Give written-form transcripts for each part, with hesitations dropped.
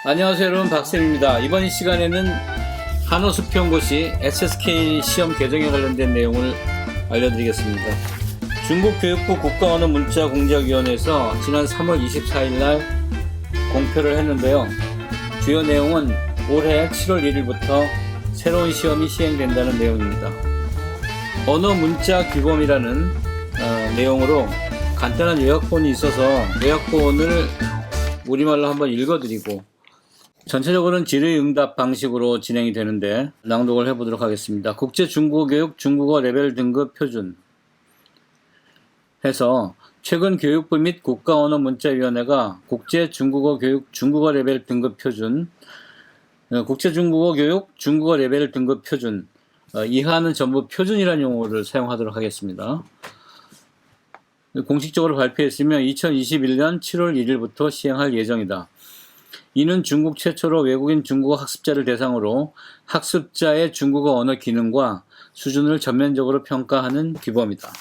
안녕하세요 여러분, 박쌤입니다. 이번 시간에는 한어수평고시 SSK 시험 개정에 관련된 내용을 알려드리겠습니다. 중국 교육부 국가언어문자공작위원회에서 지난 3월 24일 날 공표를 했는데요. 주요 내용은 올해 7월 1일부터 새로운 시험이 시행된다는 내용입니다. 언어문자규범이라는 내용으로 간단한 요약본이 있어서 요약본을 우리말로 한번 읽어드리고 전체적으로는 질의응답 방식으로 진행이 되는데 낭독을 해보도록 하겠습니다. 국제중국어교육 중국어 레벨 등급 표준 해서 최근 교육부 및 국가언어문자위원회가 국제중국어교육 중국어 레벨 등급 표준, 국제중국어교육 중국어 레벨 등급 표준, 이하는 전부 표준이라는 용어를 사용하도록 하겠습니다. 공식적으로 발표했으며 2021년 7월 1일부터 시행할 예정이다. 이는 중국 최초로 외국인 중국어 학습자를 대상으로 학습자의 중국어 언어 기능과 수준을 전면적으로 평가하는 규범이다.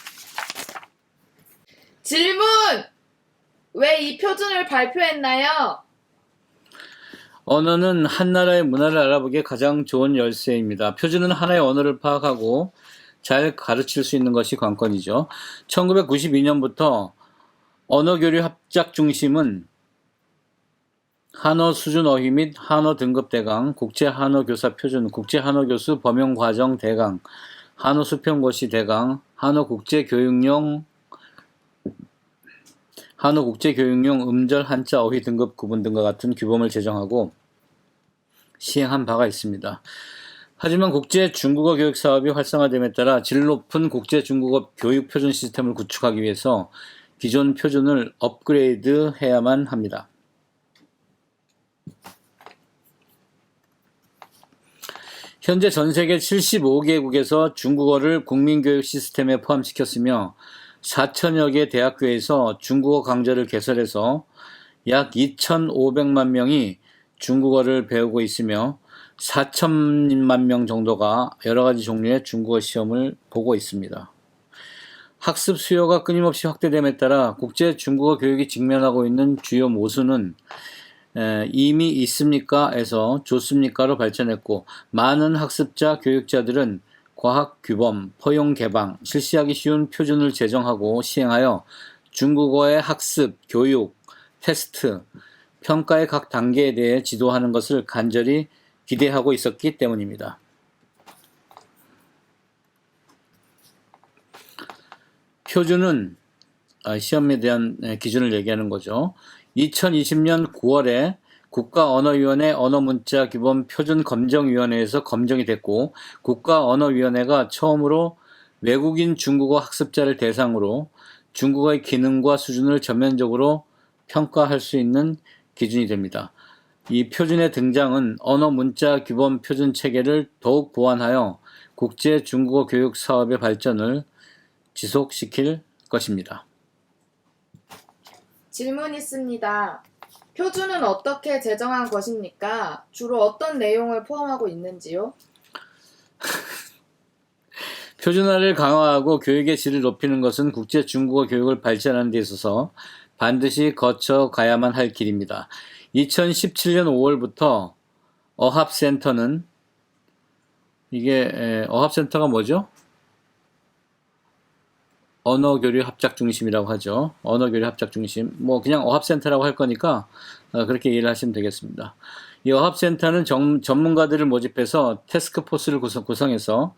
질문! 왜 이 표준을 발표했나요? 언어는 한 나라의 문화를 알아보기에 가장 좋은 열쇠입니다. 표준은 하나의 언어를 파악하고 잘 가르칠 수 있는 것이 관건이죠. 1992년부터 언어교류 합작 중심은 한어 수준 어휘 및 한어 등급 대강, 국제 한어 교사 표준, 국제 한어 교수 범용 과정 대강, 한어 수평고시 대강, 한어 국제 교육용 음절 한자 어휘 등급 구분 등과 같은 규범을 제정하고 시행한 바가 있습니다. 하지만 국제 중국어 교육 사업이 활성화됨에 따라 질 높은 국제 중국어 교육 표준 시스템을 구축하기 위해서 기존 표준을 업그레이드 해야만 합니다. 현재 전 세계 75개국에서 중국어를 국민교육 시스템에 포함시켰으며 4천여 개 대학교에서 중국어 강좌를 개설해서 약 2,500만 명이 중국어를 배우고 있으며 4천만 명 정도가 여러 가지 종류의 중국어 시험을 보고 있습니다. 학습 수요가 끊임없이 확대됨에 따라 국제 중국어 교육이 직면하고 있는 주요 모순은 이미 있습니까? 에서 좋습니까?로 발전했고, 많은 학습자, 교육자들은 과학 규범, 포용 개방, 실시하기 쉬운 표준을 제정하고 시행하여 중국어의 학습, 교육, 테스트, 평가의 각 단계에 대해 지도하는 것을 간절히 기대하고 있었기 때문입니다. 표준은 시험에 대한 기준을 얘기하는 거죠. 2020년 9월에 국가언어위원회 언어문자규범 표준검정위원회에서 검정이 됐고, 국가언어위원회가 처음으로 외국인 중국어 학습자를 대상으로 중국어의 기능과 수준을 전면적으로 평가할 수 있는 기준이 됩니다. 이 표준의 등장은 언어문자규범 표준 체계를 더욱 보완하여 국제 중국어 교육 사업의 발전을 지속시킬 것입니다. 질문 있습니다. 표준은 어떻게 제정한 것입니까? 주로 어떤 내용을 포함하고 있는지요? 표준화를 강화하고 교육의 질을 높이는 것은 국제 중국어 교육을 발전하는 데 있어서 반드시 거쳐가야만 할 길입니다. 2017년 5월부터 어합센터는 어합센터가 뭐죠? 언어교류 합작 중심이라고 하죠. 언어교류 합작 중심. 그냥 어합센터라고 할 거니까 그렇게 이해를 하시면 되겠습니다. 이 어합센터는 전문가들을 모집해서 태스크포스를 구성해서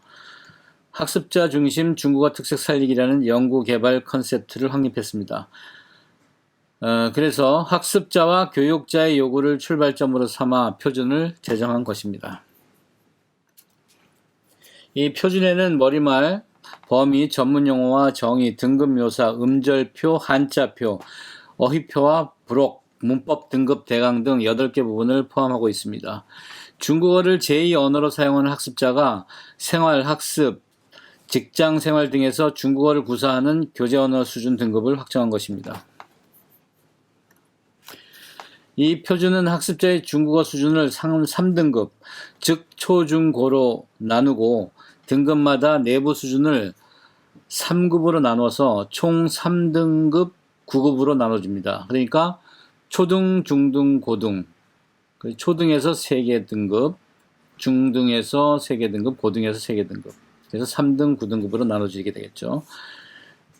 학습자 중심 중국어 특색 살리기라는 연구 개발 컨셉트를 확립했습니다. 그래서 학습자와 교육자의 요구를 출발점으로 삼아 표준을 제정한 것입니다. 이 표준에는 머리말, 범위, 전문용어와 정의, 등급묘사, 음절표, 한자표, 어휘표와 부록, 문법 등급 대강 등 8개 부분을 포함하고 있습니다. 중국어를 제2 언어로 사용하는 학습자가 생활, 학습, 직장 생활 등에서 중국어를 구사하는 교재 언어 수준 등급을 확정한 것입니다. 이 표준은 학습자의 중국어 수준을 상음 3등급, 즉 초, 중, 고로 나누고 등급마다 내부 수준을 3급으로 나눠서 총 3등급 9급으로 나눠줍니다. 그러니까 초등, 중등, 고등, 초등에서 3개 등급, 중등에서 3개 등급, 고등에서 3개 등급. 그래서 3등, 9등급으로 나눠지게 되겠죠.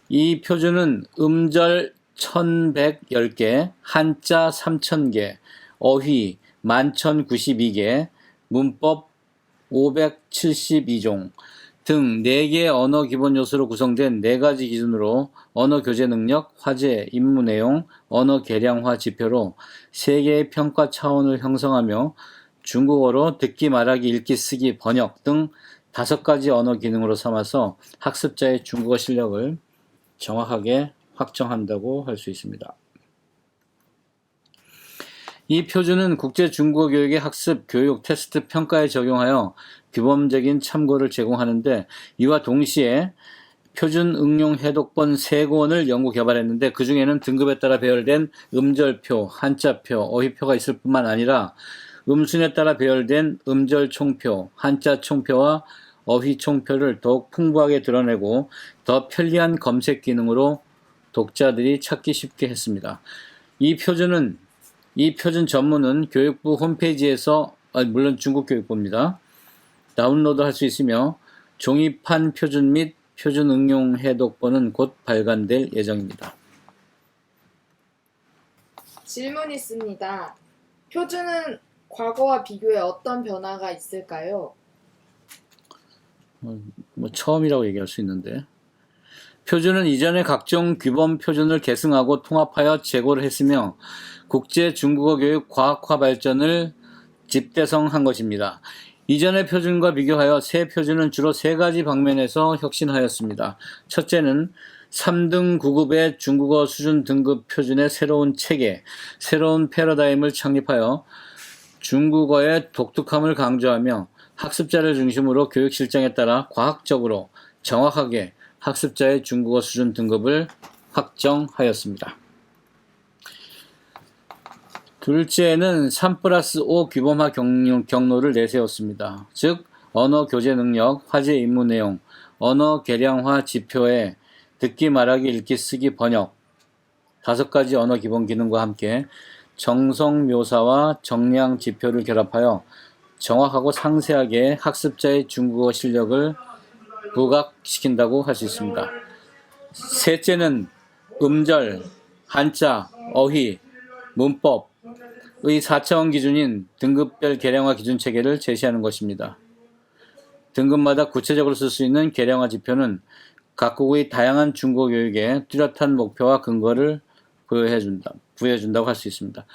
이 표준은 음절 1110개, 한자 3000개, 어휘 11,092개, 문법 572종 등 4개의 언어 기본 요소로 구성된 4가지 기준으로 언어 교재 능력, 화제, 임무 내용, 언어 개량화 지표로 3개의 평가 차원을 형성하며 중국어로 듣기, 말하기, 읽기, 쓰기, 번역 등 5가지 언어 기능으로 삼아서 학습자의 중국어 실력을 정확하게 확정한다고 할 수 있습니다. 이 표준은 국제 중국어 교육의 학습, 교육, 테스트, 평가에 적용하여 규범적인 참고를 제공하는데 이와 동시에 표준 응용 해독본 3권을 연구 개발했는데 그 중에는 등급에 따라 배열된 음절표, 한자표, 어휘표가 있을 뿐만 아니라 음순에 따라 배열된 음절 총표, 한자 총표와 어휘 총표를 더욱 풍부하게 드러내고 더 편리한 검색 기능으로 독자들이 찾기 쉽게 했습니다. 이 표준 전문은 교육부 홈페이지에서 물론 중국교육부입니다. 다운로드할 수 있으며 종이판 표준 및 표준 응용 해독본은 곧 발간될 예정입니다. 질문 있습니다. 표준은 과거와 비교해 어떤 변화가 있을까요? 처음이라고 얘기할 수 있는데 표준은 이전에 각종 규범 표준을 계승하고 통합하여 제고를 했으며 국제 중국어 교육 과학화 발전을 집대성한 것입니다. 이전의 표준과 비교하여 새 표준은 주로 3가지 방면에서 혁신하였습니다. 첫째는 3등 9급의 중국어 수준 등급 표준의 새로운 체계, 새로운 패러다임을 창립하여 중국어의 독특함을 강조하며 학습자를 중심으로 교육 실정에 따라 과학적으로 정확하게 학습자의 중국어 수준 등급을 확정하였습니다. 둘째는 3+5 규범화 경로를 내세웠습니다. 즉 언어 교재 능력, 화제 임무 내용, 언어 개량화 지표에 듣기, 말하기, 읽기, 쓰기, 번역 5가지 언어 기본 기능과 함께 정성 묘사와 정량 지표를 결합하여 정확하고 상세하게 학습자의 중국어 실력을 부각시킨다고 할 수 있습니다. 셋째는 음절, 한자, 어휘, 문법의 4차원 기준인 등급별 개량화 기준 체계를 제시하는 것입니다. 등급마다 구체적으로 쓸 수 있는 개량화 지표는 각국의 다양한 중국어 교육에 뚜렷한 목표와 근거를 부여해준다고 할 수 있습니다.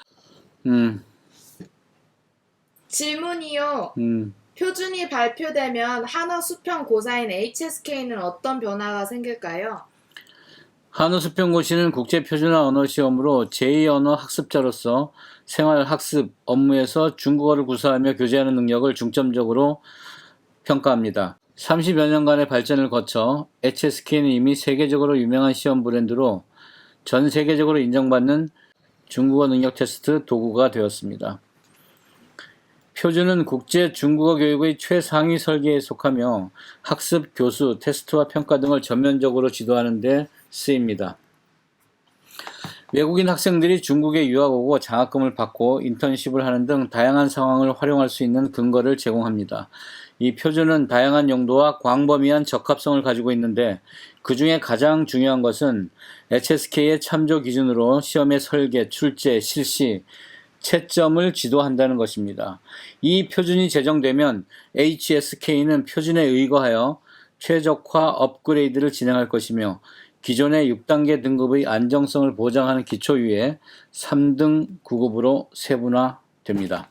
질문이요. 표준이 발표되면 한어 수평 고사인 HSK는 어떤 변화가 생길까요? 한어 수평고시는 국제표준화 언어시험으로 제2언어 학습자로서 생활학습 업무에서 중국어를 구사하며 교제하는 능력을 중점적으로 평가합니다. 30여 년간의 발전을 거쳐 HSK는 이미 세계적으로 유명한 시험 브랜드로 전 세계적으로 인정받는 중국어 능력 테스트 도구가 되었습니다. 표준은 국제 중국어 교육의 최상위 설계에 속하며 학습, 교수, 테스트와 평가 등을 전면적으로 지도하는 데 쓰입니다. 외국인 학생들이 중국에 유학 오고 장학금을 받고 인턴십을 하는 등 다양한 상황을 활용할 수 있는 근거를 제공합니다. 이 표준은 다양한 용도와 광범위한 적합성을 가지고 있는데 그 중에 가장 중요한 것은 HSK의 참조 기준으로 시험의 설계, 출제, 실시, 채점을 지도한다는 것입니다. 이 표준이 제정되면 HSK는 표준에 의거하여 최적화 업그레이드를 진행할 것이며 기존의 6단계 등급의 안정성을 보장하는 기초위에 3등 9급으로 세분화됩니다.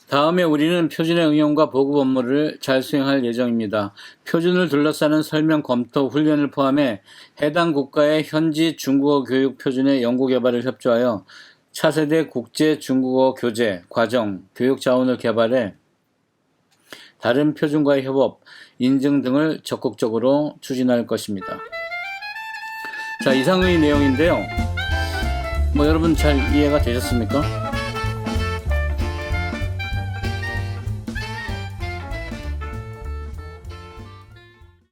다음에 우리는 표준의 응용과 보급 업무를 잘 수행할 예정입니다. 표준을 둘러싸는 설명, 검토, 훈련을 포함해 해당 국가의 현지 중국어 교육 표준의 연구 개발을 협조하여 차세대 국제 중국어 교재, 과정, 교육 자원을 개발해 다른 표준과의 협업, 인증 등을 적극적으로 추진할 것입니다. 자, 이상의 내용인데요. 여러분 잘 이해가 되셨습니까?